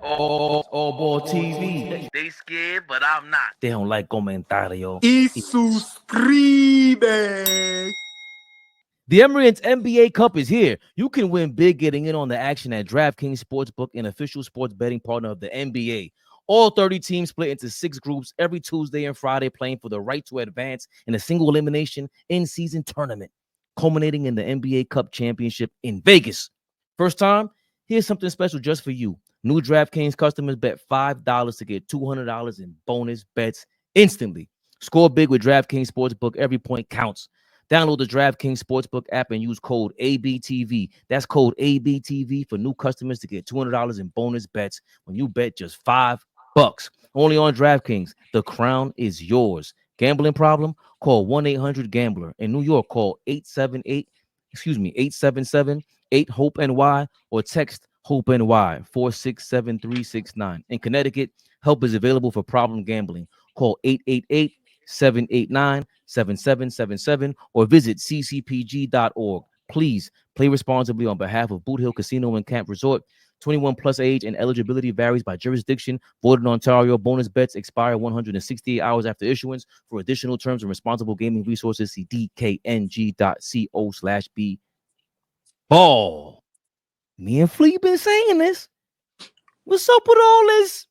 AllBall TV. They scared, but I'm not. They don't like comentario. Y suscribe. The Emirates NBA Cup is here. You can win big getting in on the action at DraftKings Sportsbook, an official sports betting partner of the NBA. All 30 teams split into 6 groups every Tuesday and Friday, playing for the right to advance in a single elimination in-season tournament, culminating in the NBA Cup championship in Vegas. First time? Here's something special just for you. New DraftKings customers bet $5 to get $200 in bonus bets instantly. Score big with DraftKings Sportsbook. Every point counts. Download the DraftKings Sportsbook app and use code ABTV. That's code ABTV for new customers to get $200 in bonus bets when you bet just $5. Only on DraftKings. The crown is yours. Gambling problem? Call 1-800-GAMBLER. In New York, call 877-8-HOPE-NY or text HOPE-NY 467-369. In Connecticut, help is available for problem gambling. Call 888-789-7777 or visit ccpg.org. Please play responsibly on behalf of Boot Hill Casino and Camp Resort. 21 plus age and eligibility varies by jurisdiction. Void in Ontario. Bonus bets expire 168 hours after issuance. For additional terms and responsible gaming resources, see dkng.co/b. Ball. Me and Flea been saying this. What's up with all this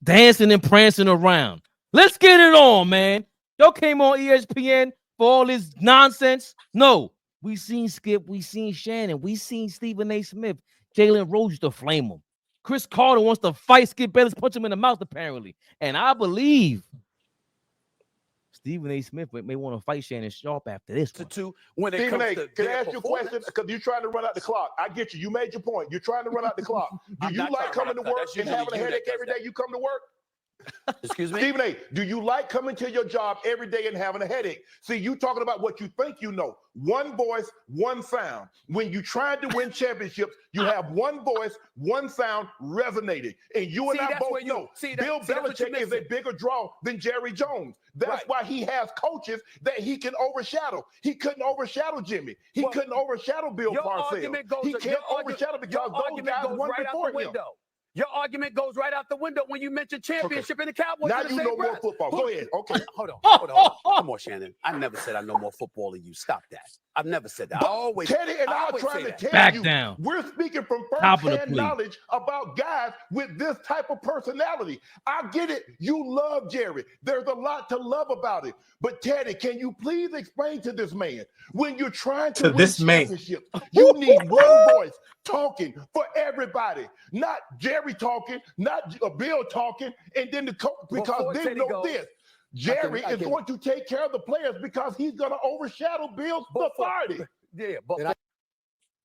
dancing and prancing around? Let's get it on, man. Y'all came on ESPN for all this nonsense. No, we seen Skip, we seen Shannon, we seen Stephen A. Smith. Jalen Rose used to flame him. Chris Carter wants to fight Skip Bayless, punch him in the mouth, apparently. And I believe Stephen A. Smith may want to fight Shannon Sharpe after this one. When it Stephen comes A., to can I ask you a question? Because you're trying to run out the clock. I get you. You made your point. You're trying to run out the clock. Do you like coming to work and having a headache every day you come to work? Excuse me? Stephen A., do you like coming to your job every day and having a headache? See, you talking about what you think you know. One voice, one sound. When you tried to win championships, you have one voice, one sound resonating. And you and I both know Bill Belichick is a bigger draw than Jerry Jones. That's why he has coaches that he can overshadow. He couldn't overshadow Jimmy. He couldn't overshadow Bill Parcells. He can't overshadow because those guys won before him. Your argument goes right out the window when you mention championship in the Cowboys. Now you know more football. Go ahead. Okay. Hold on. Come on, Shannon. I never said I know more football than you. Stop that. I've never said that. Teddy and I are trying to tell Back you, down. we're speaking from first-hand knowledge about guys with this type of personality. I get it. You love Jerry. There's a lot to love about it. But Teddy, can you please explain to this man, when you're trying to win championships, you need one voice talking for everybody, not Jerry talking, not Bill talking, and then the coach, because they know this. Jerry is going to take care of the players because he's going to overshadow Bill's authority.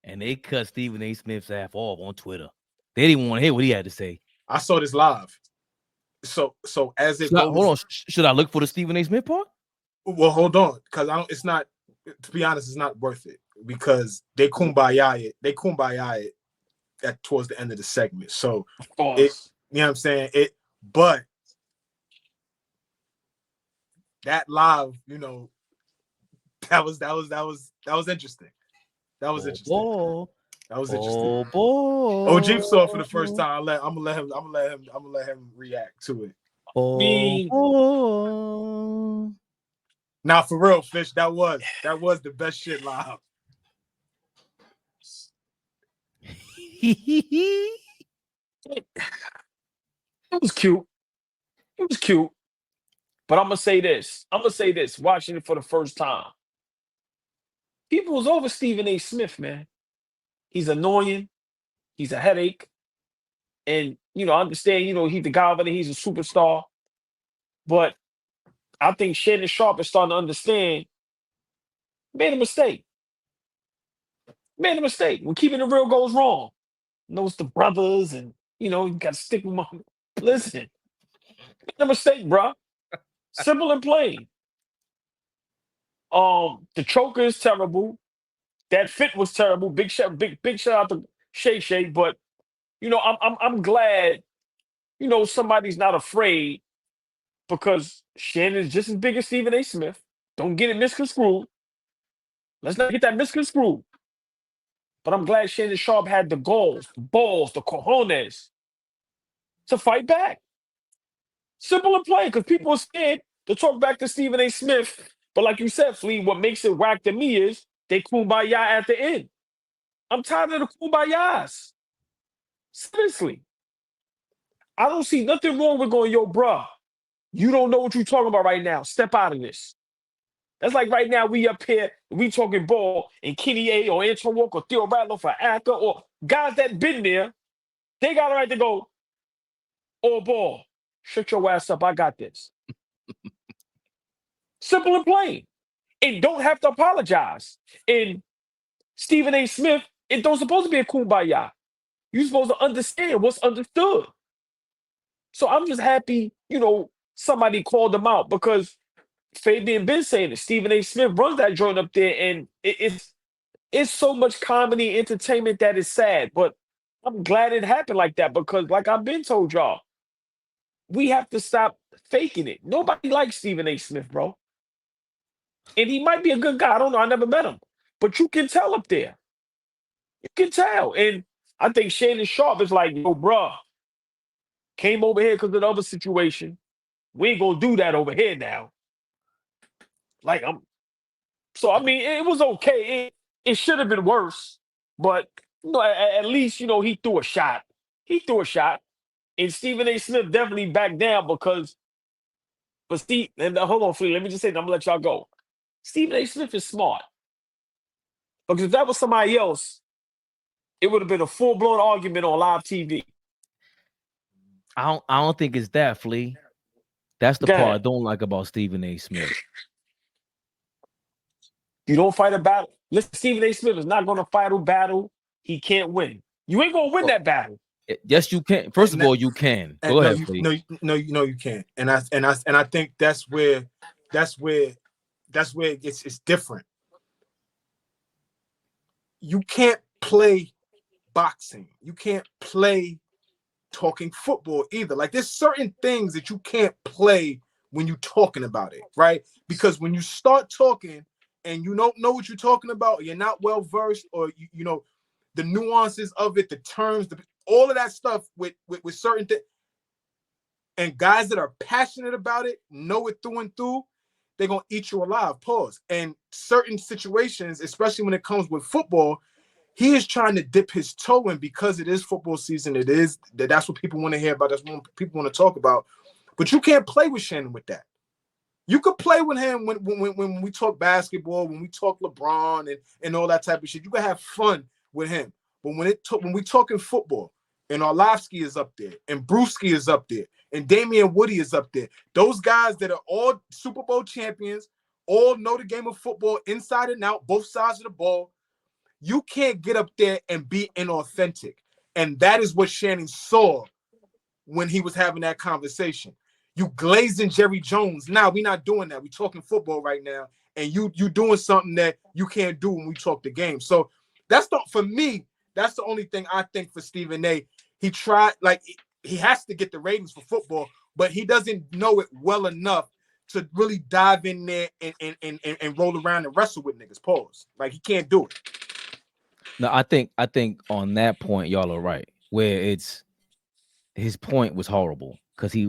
And they cut Stephen A. Smith's ass off on Twitter. They didn't want to hear what he had to say. I saw this live. So as it goes, hold on. Should I look for the Stephen A. Smith part? Well, hold on, because it's not. To be honest, it's not worth it because they kumbaya it at towards the end of the segment. So you know what I'm saying? But that live, you know, that was interesting. That was interesting. That was interesting. OG saw it for the first time. I'm gonna let him react to it. Now, for real, Fish, that was the best shit live. It was cute. It was cute. But I'm gonna say this. Watching it for the first time. People was over Stephen A. Smith, man. He's annoying. He's a headache. And, you know, I understand, you know, he's the guy over there. He's a superstar. But I think Shannon Sharpe is starting to understand. Made a mistake. When keeping it real goes wrong. Knows the brothers and, you know, you got to stick with my... Listen. Made a mistake, bro. Simple and plain. The choker is terrible. That fit was terrible. Big shout out to Shay. But, you know, I'm glad, you know, somebody's not afraid because Shannon's just as big as Stephen A. Smith. Don't get it misconstrued. Let's not get that misconstrued. But I'm glad Shannon Sharpe had the balls, the cojones to fight back. Simple and plain, because people are scared to talk back to Stephen A. Smith. But like you said, Flea, what makes it whack to me is they kumbaya at the end. I'm tired of the kumbayas. Seriously. I don't see nothing wrong with going, yo, bruh, you don't know what you're talking about right now. Step out of this. That's like right now we up here, we talking ball, and Kenny A or Antoine Walker or Theo Rattler for Acker or guys that been there, they got a right to go, AllBall, shut your ass up, I got this. Simple and plain. And don't have to apologize. And Stephen A. Smith, it don't supposed to be a kumbaya. You're supposed to understand what's understood. So I'm just happy, somebody called them out because Fabian been saying it. Stephen A. Smith runs that joint up there, and it's so much comedy and entertainment that is sad. But I'm glad it happened like that because, like I've been told y'all, we have to stop faking it. Nobody likes Stephen A. Smith, bro. And he might be a good guy. I don't know. I never met him. But you can tell up there. You can tell. And I think Shannon Sharpe is like, yo, bro, came over here because of the other situation. We ain't going to do that over here now. So, I mean, it was okay. It should have been worse. But, at least, he threw a shot. He threw a shot. And Stephen A. Smith definitely backed down because, but Steve, and hold on, Flea, let me just say, I'm going to let y'all go. Stephen A. Smith is smart. Because if that was somebody else, it would have been a full-blown argument on live TV. I don't think it's that, Flea. That's the part I don't like about Stephen A. Smith. You don't fight a battle. Listen, Stephen A. Smith is not going to fight a battle he can't win. You ain't going to win that battle. Yes, you can. First of all, you can. Go ahead, Flea. No, you can't. And I think that's where it's different. You can't play boxing. You can't play talking football either. Like there's certain things that you can't play when you're talking about it, right? Because when you start talking and you don't know what you're talking about, or you're not well versed, or you know the nuances of it, the terms, all of that stuff with certain things. And guys that are passionate about it, know it through and through, they're gonna eat you alive. Pause. And certain situations, especially when it comes with football, he is trying to dip his toe in because it is football season. That's what people want to hear about. That's what people want to talk about. But you can't play with Shannon with that. You could play with him when we talk basketball, when we talk LeBron and all that type of shit. You can have fun with him. But when we talking football, and Orlovsky is up there, and Brewski is up there, and Damian Woody is up there, those guys that are all Super Bowl champions, all know the game of football inside and out, both sides of the ball, you can't get up there and be inauthentic. And that is what Shannon saw when he was having that conversation. You glazing Jerry Jones. Now, we're not doing that. We're talking football right now. And you doing something that you can't do when we talk the game. So for me, that's the only thing I think for Stephen A. He tried, he has to get the ratings for football, but he doesn't know it well enough to really dive in there and roll around and wrestle with niggas. Pause. Like, he can't do it. No, I think on that point, y'all are right. Where his point was horrible because he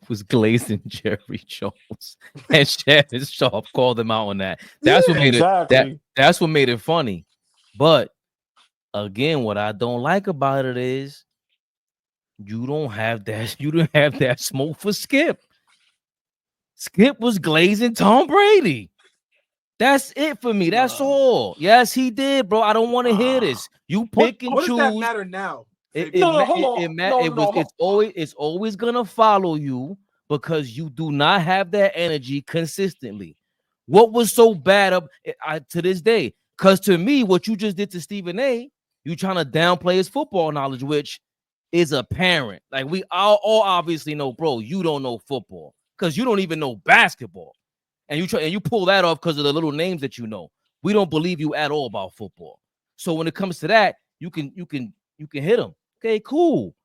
was glazing Jerry Jones, and Shannon Sharpe called him out on that. That's what made it. That's what made it funny. But again, what I don't like about it is you don't have that. You didn't have that smoke for Skip. Skip was glazing Tom Brady. That's it for me. That's all. Yes, he did, bro. I don't want to hear this. You pick and choose. What does that matter now? It's always gonna follow you because you do not have that energy consistently. What was so bad to this day? Because to me, what you just did to Stephen A, you trying to downplay his football knowledge, which is apparent. Like we all obviously know, bro. You don't know football because you don't even know basketball. And you pull that off because of the little names that you know. We don't believe you at all about football. So when it comes to that, you can hit him. Okay, cool.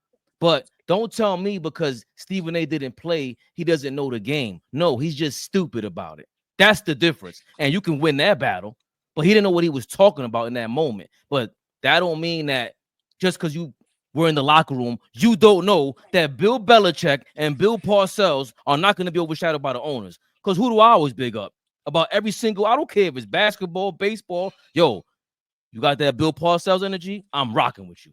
But don't tell me because Stephen A didn't play, he doesn't know the game. No, he's just stupid about it. That's the difference. And you can win that battle, but he didn't know what he was talking about in that moment. But that don't mean that just because you were in the locker room, you don't know that Bill Belichick and Bill Parcells are not going to be overshadowed by the owners. Because who do I always big up? About every single, I don't care if it's basketball, baseball. Yo, you got that Bill Parcells energy? I'm rocking with you.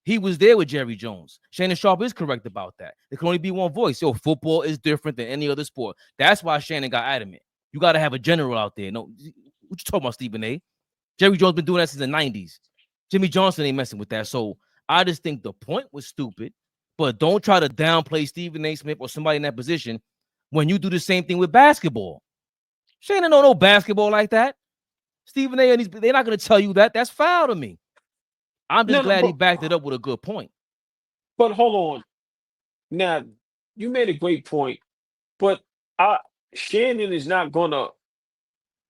He was there with Jerry Jones. Shannon Sharpe is correct about that. There can only be one voice. Yo, football is different than any other sport. That's why Shannon got adamant. You got to have a general out there. No, what you talking about, Stephen A? Jerry Jones been doing that since the 90s. Jimmy Johnson ain't messing with that. So I just think the point was stupid, but don't try to downplay Stephen A. Smith or somebody in that position when you do the same thing with basketball. Shannon don't know basketball like that. Stephen A. and they're not going to tell you that. That's foul to me. I'm just glad he backed it up with a good point. But hold on. Now, you made a great point, but Shannon is not going to,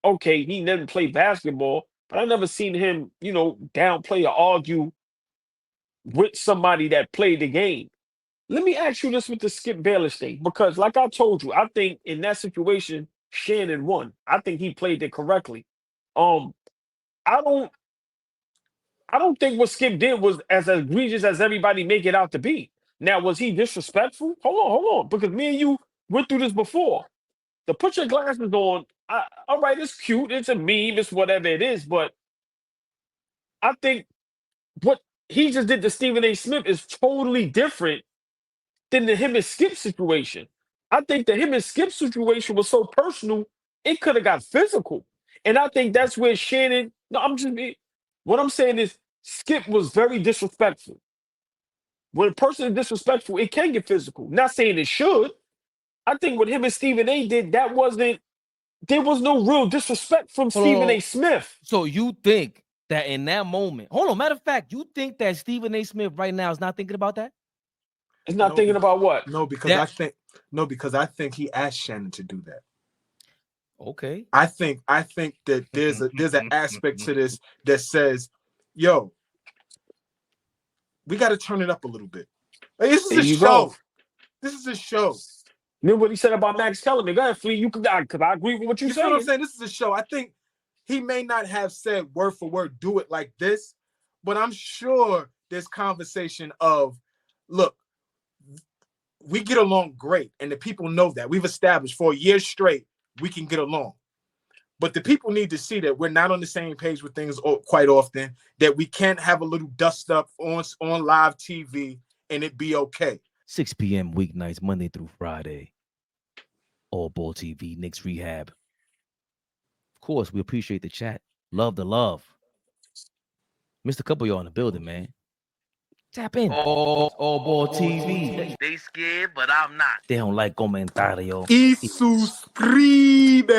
okay, he never played basketball, but I never seen him, downplay or argue with somebody that played the game. Let me ask you this with the Skip Bayless thing, because like I told you, I think in that situation, Shannon won. I think he played it correctly. I don't think what Skip did was as egregious as everybody make it out to be. Now, was he disrespectful? Hold on, because me and you went through this before. To put your glasses on, all right, it's cute, it's a meme, it's whatever it is, but I think what he just did to Stephen A. Smith is totally different than the him and Skip situation. I think the him and Skip situation was so personal, it could have got physical. And I think that's where Shannon, what I'm saying is Skip was very disrespectful. When a person is disrespectful, it can get physical. Not saying it should. I think what him and Stephen A. did, there was no real disrespect from Stephen A. Smith. So you think that in that moment, matter of fact, you think that Stephen A. Smith right now is not thinking about that? It's not thinking about what? No, because I think he asked Shannon to do that. Okay. I think that there's an aspect to this that says, yo, we got to turn it up a little bit. Like, this is a show. This is a show. Remember what he said about Max Kellerman? Go ahead, Flea. Because I agree with what you're saying. What I'm saying? This is a show. I think he may not have said word for word, do it like this, but I'm sure there's conversation of, look, we get along great, and the people know that. We've established for a year straight we can get along. But the people need to see that we're not on the same page with things quite often, that we can't have a little dust up on live TV and it be okay. 6 p.m. weeknights, Monday through Friday. AllBall TV, Knicks Rehab. Of course, we appreciate the chat. Love the love. Missed a couple of y'all in the building, man. Tap in. AllBall TV. They scared, but I'm not. They don't like comentario. Y suscribe.